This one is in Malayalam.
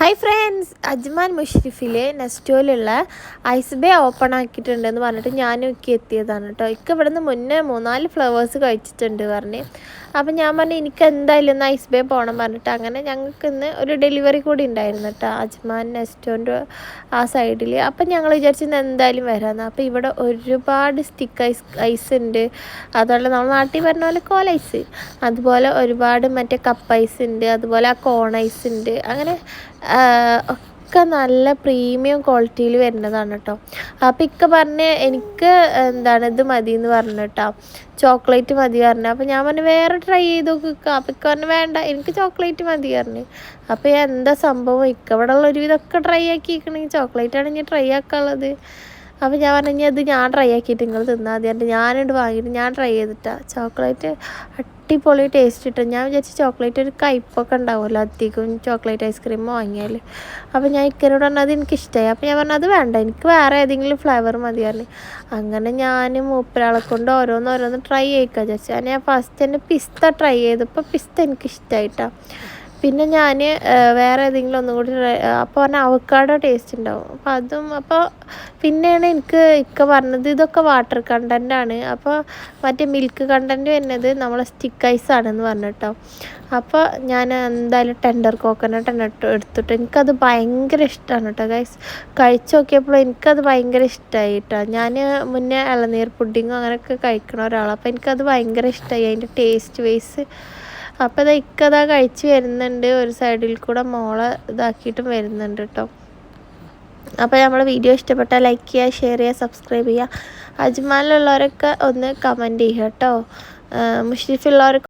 ഹായ് ഫ്രണ്ട്സ്, അജ്മാൻ മുഷ്രിഫിലെ നെസ്റ്റോയിലുള്ള ഐസ് ബേ ഓപ്പൺ ആക്കിയിട്ടുണ്ടെന്ന് പറഞ്ഞിട്ട് ഞാനൊക്കെ എത്തിയതാണ് കേട്ടോ. ഇവിടെ നിന്ന് മുന്നേ 3-4 ഫ്ലവേഴ്സ് കഴിച്ചിട്ടുണ്ട് പറഞ്ഞ്. അപ്പം ഞാൻ പറഞ്ഞു എനിക്ക് എന്തായാലും ഒന്ന് ഐസ് ബേ പോകണം പറഞ്ഞിട്ട് അങ്ങനെ ഞങ്ങൾക്ക് ഇന്ന് ഒരു ഡെലിവറി കൂടി ഉണ്ടായിരുന്നു കേട്ടോ അജ്മാൻ നെസ്റ്റോൻ്റെ ആ സൈഡിൽ. അപ്പം ഞങ്ങൾ വിചാരിച്ചിരുന്നു എന്തായാലും വരാമെന്ന്. അപ്പോൾ ഇവിടെ ഒരുപാട് സ്റ്റിക്ക് ഐസ് ഉണ്ട്. അതുപോലെ നമ്മൾ നാട്ടിൽ പറഞ്ഞ പോലെ കോല ഐസ്, അതുപോലെ ഒരുപാട് മറ്റേ കപ്പ് ഐസ് ഉണ്ട്, അതുപോലെ ആ കോൺ ഐസ് ഉണ്ട്. അങ്ങനെ ഒക്കെ നല്ല പ്രീമിയം ക്വാളിറ്റിയിൽ വരുന്നതാണ് കേട്ടോ. അപ്പോൾ ഇക്ക പറഞ്ഞ് എനിക്ക് ഇത് മതി എന്ന് പറഞ്ഞു കേട്ടോ, ചോക്ലേറ്റ് മതി പറഞ്ഞു. അപ്പോൾ ഞാൻ പറഞ്ഞു വേറെ ട്രൈ ചെയ്ത് നോക്കുക. അപ്പോൾ ഇക്ക പറഞ്ഞു വേണ്ട, എനിക്ക് ചോക്ലേറ്റ് മതി പറഞ്ഞു. അപ്പോൾ എന്താ സംഭവം, ഇക്ക ഇവിടെ ഉള്ള ഒരുവിധമൊക്കെ ട്രൈ ആക്കിയിരിക്കണമെങ്കിൽ ചോക്ലേറ്റാണ് ഞാൻ ട്രൈ ആക്കാനുള്ളത്. അപ്പോൾ ഞാൻ പറഞ്ഞു അത് ഞാൻ ട്രൈ ആക്കിയിട്ട് നിങ്ങൾ തിന്നാൽ മതി പറഞ്ഞിട്ട് ഞാനിട്ട് വാങ്ങിയിട്ട് ഞാൻ ട്രൈ ചെയ്തിട്ടാണ്. ചോക്ലേറ്റ് അടിപൊളി ടേസ്റ്റ് കിട്ടും. ഞാൻ വിചാരിച്ചു ചോക്ലേറ്റ് ഒരു കയ്പ്പൊക്കെ ഉണ്ടാവുമല്ലോ അധികം ചോക്ലേറ്റ് ഐസ്ക്രീം വാങ്ങിയാൽ. അപ്പോൾ ഞാൻ ഇക്കനോട് പറഞ്ഞാൽ അത് എനിക്കിഷ്ടമായി. അപ്പോൾ ഞാൻ പറഞ്ഞു അത് വേണ്ട, എനിക്ക് വേറെ ഏതെങ്കിലും ഫ്ലേവർ മതി പറഞ്ഞു. അങ്ങനെ ഞാൻ മൂപ്പരാളെ കൊണ്ട് ഓരോന്ന് ട്രൈ ചെയ്യിക്കാൻ വിചാരിച്ചു. ഞാൻ ഫസ്റ്റ് തന്നെ പിസ്ത ട്രൈ ചെയ്തപ്പോൾ പിസ്ത എനിക്കിഷ്ടമായിട്ടാണ്. പിന്നെ ഞാൻ വേറെ ഏതെങ്കിലും ഒന്നും കൂടി അപ്പോൾ പറഞ്ഞാൽ അവക്കാഡോ ടേസ്റ്റ് ഉണ്ടാവും. അപ്പോൾ പിന്നെയാണ് എനിക്ക് ഇക്ക പറഞ്ഞത് ഇതൊക്കെ വാട്ടർ കണ്ടൻ്റാണ്, അപ്പോൾ മറ്റേ മിൽക്ക് കണ്ടൻറ്റ് വരുന്നത് നമ്മളെ സ്റ്റിക്ക് ഐസാണെന്ന് പറഞ്ഞിട്ടോ. അപ്പോൾ ഞാൻ എന്തായാലും ടെൻഡർ കോക്കനട്ട് എടുത്തിട്ട് എനിക്കത് ഭയങ്കര ഇഷ്ടമാണ് കേട്ടോ ഗൈസ്. കഴിച്ച് നോക്കിയപ്പോൾ എനിക്കത് ഭയങ്കര ഇഷ്ടമായി കേട്ടോ. ഞാൻ മുന്നേ ഇളനീർ പുഡിങ്ങും അങ്ങനെയൊക്കെ കഴിക്കണ ഒരാളാണ്. അപ്പോൾ എനിക്കത് ഭയങ്കര ഇഷ്ടമായി അതിൻ്റെ ടേസ്റ്റ് വൈസ്. അപ്പോൾ ഇക്കതാ കഴിച്ച് വരുന്നുണ്ട്, ഒരു സൈഡിൽ കൂടെ മോളെ ഇതാക്കിയിട്ടും വരുന്നുണ്ട് കേട്ടോ. അപ്പോൾ നമ്മുടെ വീഡിയോ ഇഷ്ടപ്പെട്ടാൽ ലൈക്ക് ചെയ്യുക, ഷെയർ ചെയ്യുക, സബ്സ്ക്രൈബ് ചെയ്യുക. അജ്മാനിലുള്ളവരൊക്കെ ഒന്ന് കമൻറ്റ് ചെയ്യുക കേട്ടോ. മുഷ്രിഫുള്ളവരൊക്കെ